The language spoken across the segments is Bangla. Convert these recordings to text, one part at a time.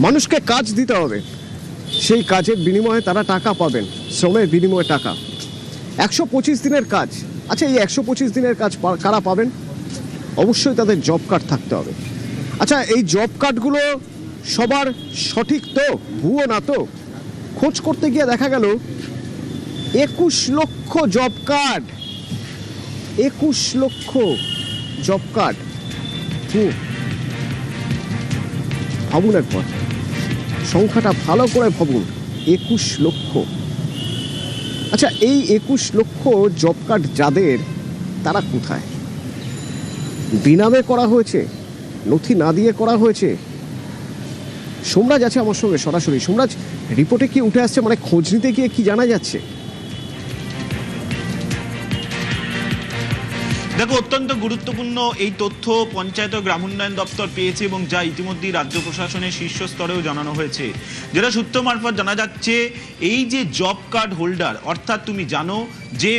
মানুষকে কাজ দিতে হবে, সেই কাজের বিনিময়ে তারা টাকা পাবেন, শ্রমের বিনিময়ে টাকা। 125 দিনের কাজ। আচ্ছা, এই 125 দিনের কাজ কারা পাবেন? অবশ্যই তাদের জব কার্ড থাকতে হবে। আচ্ছা, এই জব কার্ডগুলো সবার সঠিক তো, ভুয়ো না তো? খোঁজ করতে গিয়ে দেখা গেল 21 লক্ষ জব কার্ড, 21 লক্ষ জব কার্ড। ভাবুন একবার, সংখ্যাটা ভালো করে ভাবুন, 21 লক্ষ। আচ্ছা, এই 21 লক্ষ জব কার্ড যাদের, তারা কোথায়? বিনামে করা হয়েছে, নথি না দিয়ে করা হয়েছে? সোমরাজ আছে আমার সঙ্গে সরাসরি। সোমরাজ, রিপোর্টে কি উঠে আসছে, মানে খোঁজ নিতে গিয়ে কি জানা যাচ্ছে? দেখো, অত্যন্ত গুরুত্বপূর্ণ এই তথ্য পঞ্চায়েত ও গ্রাম উন্নয়ন দপ্তর পেয়েছে এবং যা ইতিমধ্যেই রাজ্য প্রশাসনের শীর্ষ স্তরেও জানানো হয়েছে। যেটা সূত্র মারফত জানা যাচ্ছে, এই যে জব কার্ড হোল্ডার, অর্থাৎ তুমি জানো যে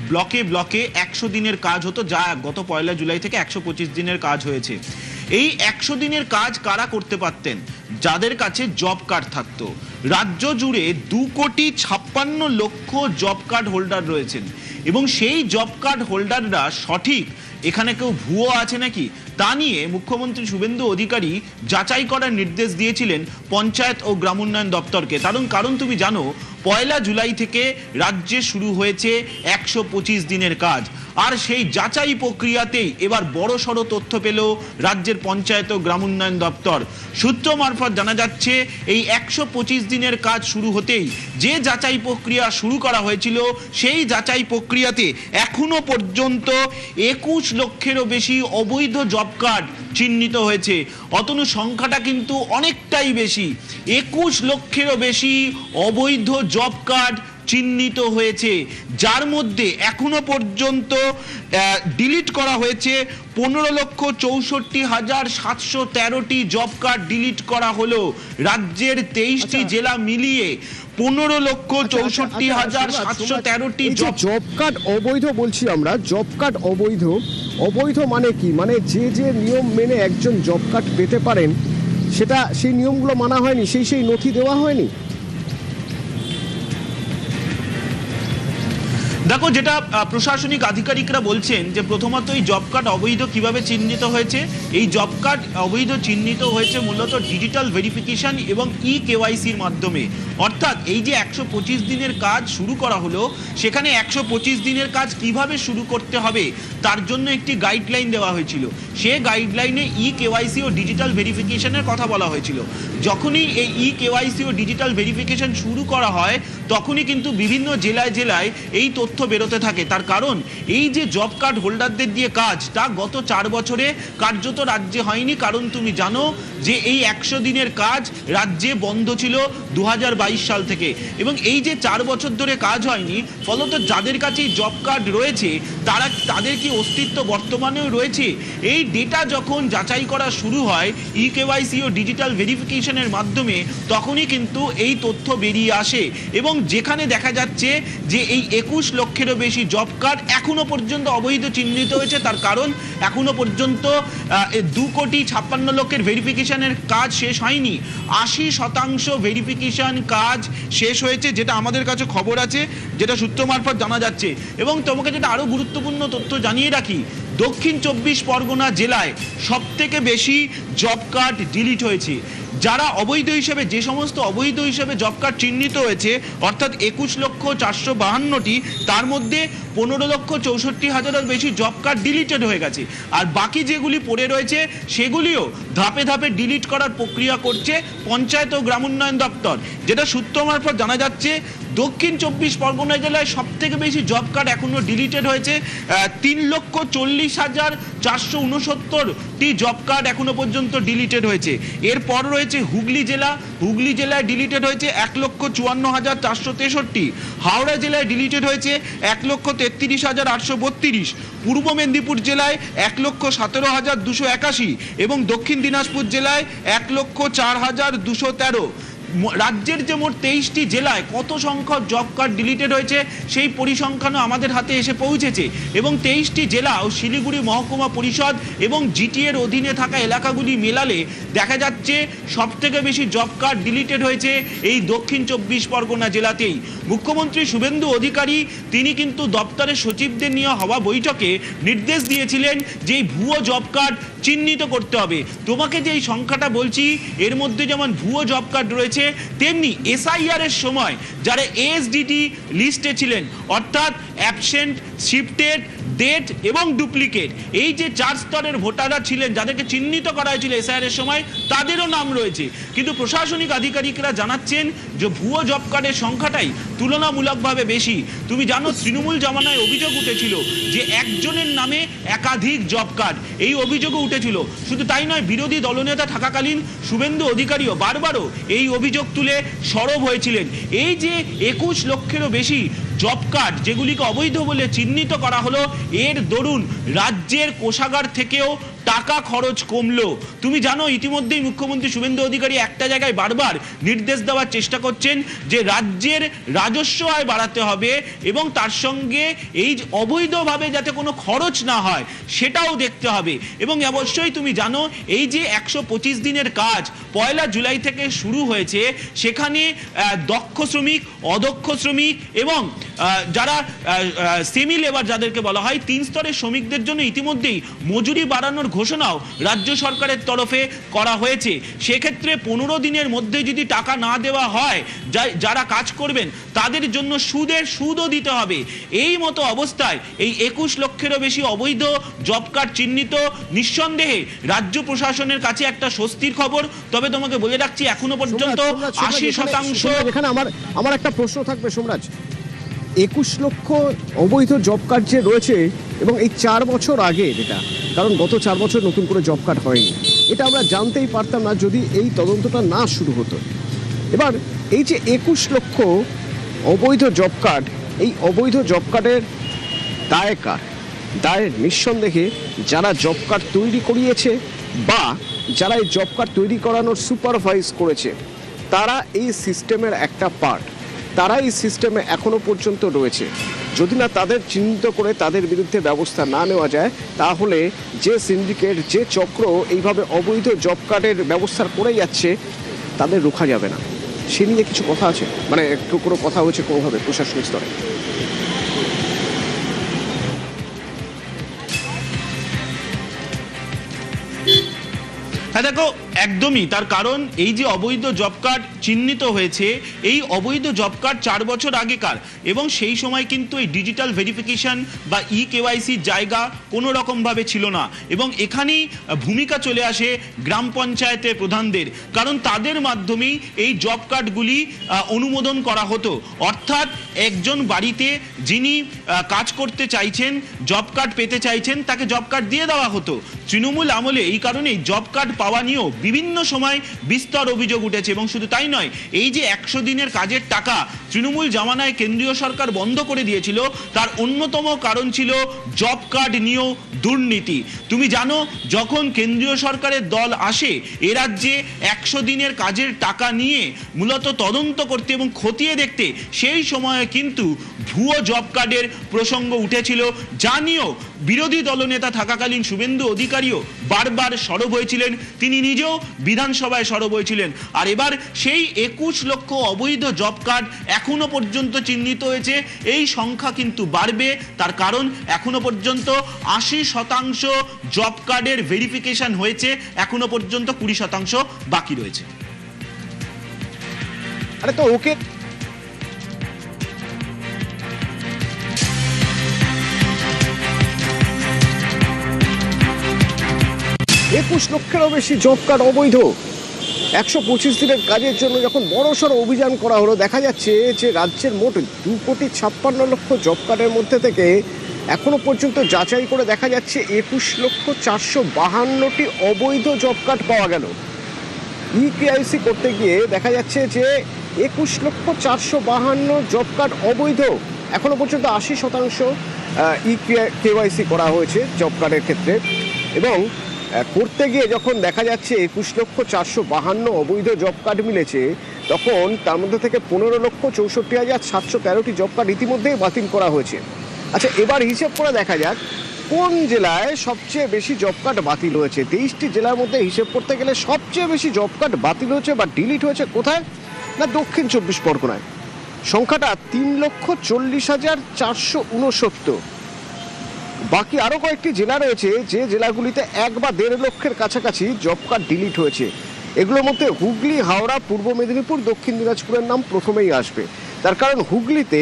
ব্লকে ব্লকে 100 দিনের কাজ হতো, যা গত 1 জুলাই থেকে 125 দিনের কাজ হয়েছে। এই 100 দিনের কাজ কারা করতে পারতেন? যাদের কাছে জব কার্ড থাকতো। রাজ্য জুড়ে 2,56,00,000 জব কার্ড হোল্ডার রয়েছেন এবং সেই জব কার্ড হোল্ডাররা সঠিক, এখানে কেউ ভুয়ো আছে নাকি তা নিয়ে মুখ্যমন্ত্রী শুভেন্দু অধিকারী যাচাই করার নির্দেশ দিয়েছিলেন পঞ্চায়েত ও গ্রাম উন্নয়ন দপ্তরকে। কারণ তুমি জানো 1 জুলাই থেকে রাজ্যে শুরু হয়েছে 125 দিনের কাজ, আর সেই যাচাই প্রক্রিয়াতেই এবার বড়সড় তথ্য পেল রাজ্যের পঞ্চায়েত ও গ্রাম উন্নয়ন দপ্তর। সূত্র মারফত জানা যাচ্ছে, এই 125 দিনের কাজ শুরু হতেই যে যাচাই প্রক্রিয়া শুরু করা হয়েছিল, সেই যাচাই প্রক্রিয়াতে এখনো পর্যন্ত 21 লক্ষেরও বেশি অবৈধ জব কার্ড চিহ্নিত হয়েছে। অতনু, সংখ্যাটা কিন্তু অনেকটাই বেশি। 21 লক্ষেরও বেশি অবৈধ জব কার্ড চিহ্নিত হয়েছে, যার মধ্যে এখনো পর্যন্ত ডিলিট করা হয়েছে 15,64,713টি জব কার্ড ডিলিট করা হলো। রাজ্যের 23টি জেলা মিলিয়ে 15,64,713টি জব কার্ড অবৈধ বলছি আমরা। জব কার্ড অবৈধ, অবৈধ মানে কি? মানে যে নিয়ম মেনে একজন জব কার্ড পেতে পারেন, সেটা সেই নিয়মগুলো মানা হয়নি, সেই নথি দেওয়া হয়নি। দেখো, যেটা প্রশাসনিক আধিকারিকরা বলছেন যে প্রথমত এই জব কার্ড অবৈধ কিভাবে চিহ্নিত হয়েছে। এই জব কার্ড অবৈধ চিহ্নিত হয়েছে মূলত ডিজিটাল ভেরিফিকেশন এবং কেওয়াইসির মাধ্যমে। অর্থাৎ এই যে 125 দিনের কাজ শুরু করা হলো, সেখানে 125 দিনের কাজ কিভাবে শুরু করতে হবে তার জন্য একটি গাইডলাইন দেওয়া হয়েছিল। সে গাইডলাইনে কেওয়াইসি ও ডিজিটাল ভেরিফিকেশনের কথা বলা হয়েছিল। যখনই এই কেওয়াইসি ও ডিজিটাল ভেরিফিকেশন শুরু করা হয়, তখনই কিন্তু বিভিন্ন জেলায় জেলায় এই তথ্য বেরোতে থাকে। তার কারণ এই যে জব কার্ড হোল্ডারদের দিয়ে কাজ, তা গত 4 বছরে কার্যত রাজ্যে হয়নি। কারণ তুমি জানো যে এই 100 দিনের কাজ রাজ্যে বন্ধ ছিল 2022 সাল থেকে, এবং এই যে 4 বছর ধরে কাজ হয়নি, ফলত যাদের কাছে জব কার্ড রয়েছে তাদের কি অস্তিত্ব বর্তমানেও রয়েছে? এই ডেটা যখন যাচাই করা শুরু হয় কেওয়াইসি ও ডিজিটাল ভেরিফিকেশনের মাধ্যমে, তখনই কিন্তু এই তথ্য বেরিয়ে আসে এবং যেখানে দেখা যাচ্ছে যে এই 21 লক্ষেরও বেশি জব কার্ড এখনো পর্যন্ত অবৈধ চিহ্নিত হয়েছে। তার কারণ এখনো পর্যন্ত 2,56,00,000 ভেরিফিকেশনের কাজ শেষ হয়নি। 80% ভেরিফিকেশন কাজ শেষ হয়েছে, যেটা আমাদের কাছে খবর আছে, যেটা সূত্র মারফত জানা যাচ্ছে। এবং তোমাকে যেটা আরো গুরুত্বপূর্ণ তথ্য জানিয়ে রাখি, দক্ষিণ 24 পরগনা জেলায় সবথেকে বেশি জব কার্ড ডিলিট হয়েছে। যারা অবৈধ হিসেবে, যে সমস্ত অবৈধ হিসেবে জব কার্ড চিহ্নিত হয়েছে, অর্থাৎ 21,452টি, তার মধ্যে 15,64,000-এর বেশি জব কার্ড ডিলিটেড হয়ে গেছে। আর বাকি যেগুলি পড়ে রয়েছে, সেগুলিও ধাপে ধাপে ডিলিট করার প্রক্রিয়া করছে পঞ্চায়েত ও গ্রাম উন্নয়ন দপ্তর। যেটা সূত্র মারফত জানা যাচ্ছে, দক্ষিণ 24 পরগনা জেলায় সব থেকে বেশি জব কার্ড এখনো ডিলিটেড হয়েছে। 3,40,469টি জব কার্ড এখনো পর্যন্ত ডিলিটেড হয়েছে। এরপর রয়েছে হুগলি জেলা। হুগলি জেলায় ডিলিটেড হয়েছে 1,54,463। হাওড়া জেলায় ডিলিটেড হয়েছে 1,33,832। পূর্ব মেদিনীপুর জেলায় 1,17,281 এবং দক্ষিণ দিনাজপুর জেলায় 1,04,213। রাজ্যের যে মোট 23টি জেলায় কত সংখ্যক জব কার্ড ডিলিটেড হয়েছে সেই পরিসংখ্যানও আমাদের হাতে এসে পৌঁছেছে, এবং 23টি জেলা ও শিলিগুড়ি মহকুমা পরিষদ এবং জিটিএর অধীনে থাকা এলাকাগুলি মেলালে দেখা যাচ্ছে সবথেকে বেশি জব কার্ড ডিলিটেড হয়েছে এই দক্ষিণ 24 পরগনা জেলাতেই। মুখ্যমন্ত্রী শুভেন্দু অধিকারী তিনি কিন্তু দপ্তরের সচিবদের নিয়ে হওয়া বৈঠকে নির্দেশ দিয়েছিলেন যে এই ভুয়ো জব কার্ড চিহ্নিত করতে হবে। তোমাকে যে এই সংখ্যাটা বলছি এর মধ্যে যেমন ভুয়ো জব কার্ড রয়েছে, তেমনি এসআইআর এর সময় যারা এসডিটি লিস্টে ছিলেন, অর্থাৎ অ্যাবসেন্ট, শিফটেড, ডেট এবং ডুপ্লিকেট, এই যে 4 স্তরের ভোটাররা ছিলেন যাদেরকে চিহ্নিত করা হয়েছিল এসআইআর এর সময়, তাদেরও নাম রয়েছে। কিন্তু প্রশাসনিক আধিকারিকরা জানাচ্ছেন যে ভুয়ো জব কার্ডের সংখ্যাটাই তুলনামূলকভাবে বেশি। তুমি জানো তৃণমূল জামানায় অভিযোগ উঠেছিল যে একজনের নামে একাধিক জব কার্ড, এই অভিযোগও উঠেছিল। শুধু তাই নয়, বিরোধী দলনেতা থাকাকালীন শুভেন্দু অধিকারীও বারবারও এই অভিযোগ তুলে সরব হয়েছিলেন। এই যে 21 লক্ষেরও বেশি জব কার্ড যেগুলিকে অবৈধ বলে চিহ্নিত করা হলো, এর দরুন রাজ্যের কোষাগার থেকেও টাকা খরচ কমলো। তুমি জানো ইতিমধ্যেই মুখ্যমন্ত্রী শুভেন্দু অধিকারী একটা জায়গায় বারবার নির্দেশ দেওয়ার চেষ্টা করছেন যে রাজ্যের রাজস্ব আয় বাড়াতে হবে এবং তার সঙ্গে এই অবৈধভাবে যাতে কোনো খরচ না হয় সেটাও দেখতে হবে। এবং অবশ্যই তুমি জানো এই যে 125 দিনের কাজ 1 জুলাই থেকে শুরু হয়েছে, সেখানে দক্ষ শ্রমিক, অদক্ষ শ্রমিক এবং যারা সেমি লেবার যাদেরকে বলা হয় 3 স্তরের শ্রমিকদের জন্য ইতিমধ্যেই মজুরি বাড়ানোর ঘোষণাও রাজ্য সরকারের তরফে করা হয়েছে। সেক্ষেত্রে 15 দিনের মধ্যে যদি টাকা না দেওয়া হয় যারা কাজ করবেন তাদের জন্য সুদও দিতে হবে। এই মতো অবস্থায় এই 21 লক্ষেরও বেশি অবৈধ জব কার্ড চিহ্নিত নিঃসন্দেহে রাজ্য প্রশাসনের কাছে একটা স্বস্তির খবর। তবে তোমাকে বলে রাখছি এখনো পর্যন্ত 80% এখানে আমার একটা প্রশ্ন থাকবে সোমরাজ, 21 লক্ষ অবৈধ জব কার্ড যে রয়েছে এবং এই 4 বছর আগে, এটা কারণ গত 4 বছর নতুন করে জব কার্ড হয়নি, এটা আমরা জানতেই পারতাম না যদি এই তদন্তটা না শুরু হতো। এবার এই যে 21 লক্ষ অবৈধ জব কার্ড, এই অবৈধ জব কার্ডের দায় কার? দায় নিঃসন্দেহে যারা জব কার্ড তৈরি করিয়েছে বা যারা এই জব কার্ড তৈরি করানোর সুপারভাইজ করেছে, তারা এই সিস্টেমের একটা পার্ট, তারা এই সিস্টেমে এখনো পর্যন্ত রয়েছে। যদি না তাদের চিহ্নিত করে তাদের বিরুদ্ধে ব্যবস্থা না নেওয়া যায়, তাহলে যে সিন্ডিকেট, যে চক্র এইভাবে অবৈধ জব কার্ডের ব্যবস্থা করে যাচ্ছে, তাদের রোখা যাবে না। সে নিয়ে কিছু কথা আছে, মানে একটু কোনো কথা হয়েছে কোনোভাবে প্রশাসনিক স্তরে? হ্যাঁ দেখো, একদমই তার কারণ এই যে অবৈধ জব কার্ড চিহ্নিত হয়েছে, এই অবৈধ জব কার্ড 4 বছর আগেকার, এবং সেই সময় কিন্তু এই ডিজিটাল ভেরিফিকেশন বা কেওয়াইসির জায়গা কোনো রকমভাবে ছিল না। এবং এখানেই ভূমিকা চলে আসে গ্রাম পঞ্চায়েতের প্রধানদের, কারণ তাদের মাধ্যমেই এই জব কার্ডগুলি অনুমোদন করা হতো। অর্থাৎ একজন বাড়িতে যিনি কাজ করতে চাইছেন, জব কার্ড পেতে চাইছেন, তাকে জব কার্ড দিয়ে দেওয়া হতো। তৃণমূল আমলে এই কারণেই জব কার্ড পাওয়া নিয়েও বিভিন্ন সময় বিস্তর অভিযোগ উঠেছে। এবং শুধু তাই নয়, এই যে 100 দিনের কাজের টাকা তৃণমূল জামানায় কেন্দ্রীয় সরকার বন্ধ করে দিয়েছিল, তার অন্যতম কারণ ছিল জব কার্ড নিয়েও দুর্নীতি। তুমি জানো যখন কেন্দ্রীয় সরকারের দল আসে এ রাজ্যে 100 দিনের কাজের টাকা নিয়ে মূলত তদন্ত করতে এবং খতিয়ে দেখতে, সেই সময়ে কিন্তু ভুয়ো জব কার্ডের প্রসঙ্গ উঠেছিল, যা নিয়েও বিরোধী দলনেতা থাকাকালীন শুভেন্দু অধিকারীও বারবার সরব হয়েছিলেন, তিনি নিজেও বিধানসভায় সরব হয়েছিলেন। আর এবার সেই 21 লক্ষ অবৈধ জব কার্ড এখনো পর্যন্ত চিহ্নিত হয়েছে, এই সংখ্যা কিন্তু বাড়বে। তার কারণ এখনো পর্যন্ত 80% জব কার্ডের ভেরিফিকেশন হয়েছে, এখনো পর্যন্ত 20% বাকি রয়েছে। আরে তো ওকে, 21 লক্ষেরও বেশি জব কার্ড অবৈধ, 125 দিনের কাজের জন্য যখন বড়সড় অভিযান করা হলো, দেখা যাচ্ছে যে রাজ্যের মোট 2,56,00,000 জব কার্ডের মধ্যে থেকে এখনো পর্যন্ত যাচাই করে দেখা যাচ্ছে 21,452টি অবৈধ জব কার্ড পাওয়া গেল। কেওয়াইসি করতে গিয়ে দেখা যাচ্ছে যে 21,452 জব কার্ড অবৈধ, এখনো পর্যন্ত 80% কেওয়াইসি করা হয়েছে জব কার্ডের ক্ষেত্রে। এবং করতে গিয়ে যখন দেখা যাচ্ছে 21,452 অবৈধ জব কার্ড মিলেছে, তখন তার মধ্যে থেকে 15,64,713টি জব কার্ড ইতিমধ্যেই বাতিল করা হয়েছে। আচ্ছা, এবার হিসেব করে দেখা যাক কোন জেলায় সবচেয়ে বেশি জব কার্ড বাতিল হয়েছে। 23টি জেলার মধ্যে হিসেব করতে গেলে সবচেয়ে বেশি জব কার্ড বাতিল হয়েছে বা ডিলিট হয়েছে কোথায়? না, দক্ষিণ 24 পরগনায়। সংখ্যাটা 3,40,469। বাকি আরো কয়েকটি জেলা রয়েছে যে জেলাগুলিতে 1 বা 1.5 লক্ষের কাছাকাছি জব কার্ড ডিলিট হয়েছে। এগুলোর মধ্যে হুগলি, হাওড়া, পূর্ব মেদিনীপুর, দক্ষিণ দিনাজপুরের নাম প্রথমেই আসবে। তার কারণ হুগলিতে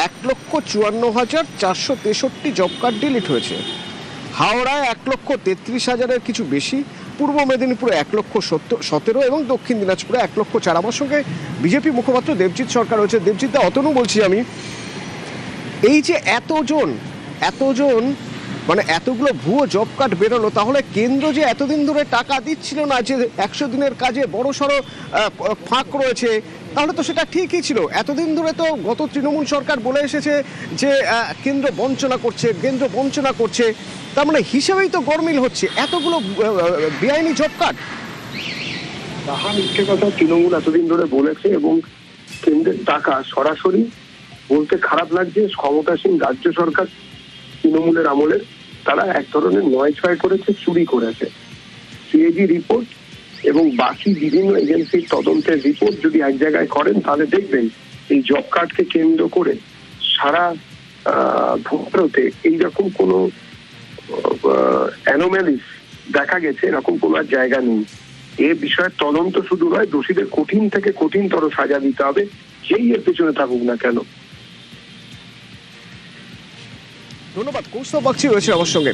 1,54,463 জব কার্ড ডিলিট হয়েছে, হাওড়ায় 1,33,000-এর কিছু বেশি, পূর্ব মেদিনীপুরে 1,17,000 এবং দক্ষিণ দিনাজপুরে 1,04,000। আমার সঙ্গে বিজেপি মুখপাত্র দেবজিৎ সরকার রয়েছে। দেবজিৎ দা, অতনু বলছি আমি, এই যে এতজন মানে এতগুলো ভুয়ো জব কার্ড বেরোলো, তাহলে কেন্দ্র যে এতদিন ধরে টাকা দিচ্ছিল না, যে 100 দিনের কাজে বড় সড়ো ফাঁক রয়েছে, তাহলে তো সেটা ঠিকই ছিল। এতদিন ধরে তো গত তৃণমূল সরকার বলে এসেছে যে কেন্দ্র বঞ্চনা করছে, তার মানে হিসেবেই তো গরমিল হচ্ছে এতগুলো বেআইনি জব কার্ড। তাহা মিথ্যে কথা তৃণমূল এতদিন ধরে বলেছে, এবং কেন্দ্রের টাকা সরাসরি বলতে খারাপ লাগছে, ক্ষমতাসীন রাজ্য সরকার তৃণমূলের আমলে তারা এক ধরনের 9-6 করেছে, চুরি করেছে। সিএজি রিপোর্ট এবং বাকি বিভিন্ন এজেন্সির তদন্তের রিপোর্ট যদি এক জায়গায় করেন, তাহলে দেখবেন এই জব কার্ডকে কেন্দ্র করে সারা ভারতে এইরকম কোনো অ্যানোম্যালিস দেখা গেছে, এরকম কোনো আর জায়গা নেই। এ বিষয়ে তদন্ত শুধু নয়, দোষীদের কঠিন থেকে কঠিনতর সাজা দিতে হবে, যেই এর পেছনে থাকুক না কেন। ধন্যবাদ। কৌস্তব বাগচি রয়েছে আমার সঙ্গে।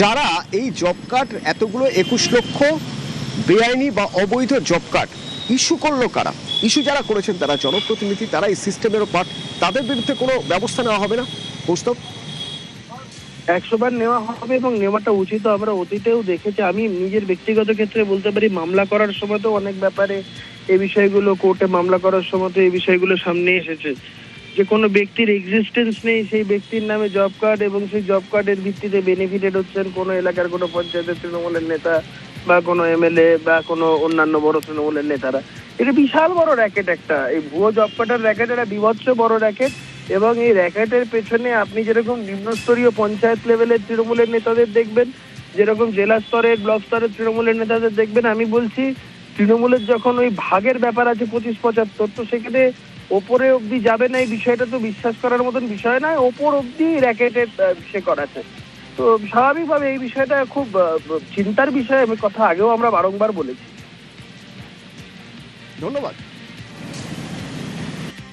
যারা এই জব কার্ড এতগুলো 21 লক্ষ বেআইনি বা অবৈধ জব কার্ড ইস্যু করলো কারা? ইস্যু যারা করেছেন তারা জনপ্রতিনিধি, তারা এই সিস্টেমেরও পার্ট। তাদের বিরুদ্ধে কোনো ব্যবস্থা নেওয়া হবে না? কৌস্তব, 100 বার নেওয়া হবে এবং নেওয়াটা উচিত। আমরা অতীতেও দেখেছি, আমি নিজের ব্যক্তিগত ক্ষেত্রে বলতে পারি, মামলা করার সময় তো অনেক ব্যাপারে এই বিষয়গুলো, কোর্টে মামলা করার সময় তো এই বিষয়গুলো সামনে এসেছে যে কোনো ব্যক্তির এক্সিস্টেন্স নেই, সেই ব্যক্তির নামে জব কার্ড, এবং সেই জব কার্ডের ভিত্তিতে বেনিফিটেড হচ্ছেন কোনো এলাকার কোনো পঞ্চায়েতের তৃণমূলের নেতা বা কোনো এমএলএ বা কোনো অন্যান্য বড় তৃণমূলের নেতারা। এটা বিশাল বড় র্যাকেট একটা, এই ভুয়ো জব কার্ডের র্যাকেট, এটা বিভৎস বড় র্যাকেট। এবং এই র্যাকেটের পেছনে আপনি যেরকম নিম্নস্তরীয় পঞ্চায়েত লেভেলের তৃণমূলের নেতাদের দেখবেন, যেরকম জেলা স্তরের, ব্লক স্তরের তৃণমূলের নেতাদের দেখবেন, আমি বলছি তৃণমূলের যখন ওই ভাগের ব্যাপার আছে 25-75, তো সেখানে ওপরে অবধি যাবে না, এই বিষয়টা তো বিশ্বাস করার মতন বিষয় নয়। ওপর অবধি র্যাকেটের সে করাছে, তো স্বাভাবিকভাবে এই বিষয়টা খুব চিন্তার বিষয়। আমি কথা আগেও আমরা বারংবার বলেছি। ধন্যবাদ।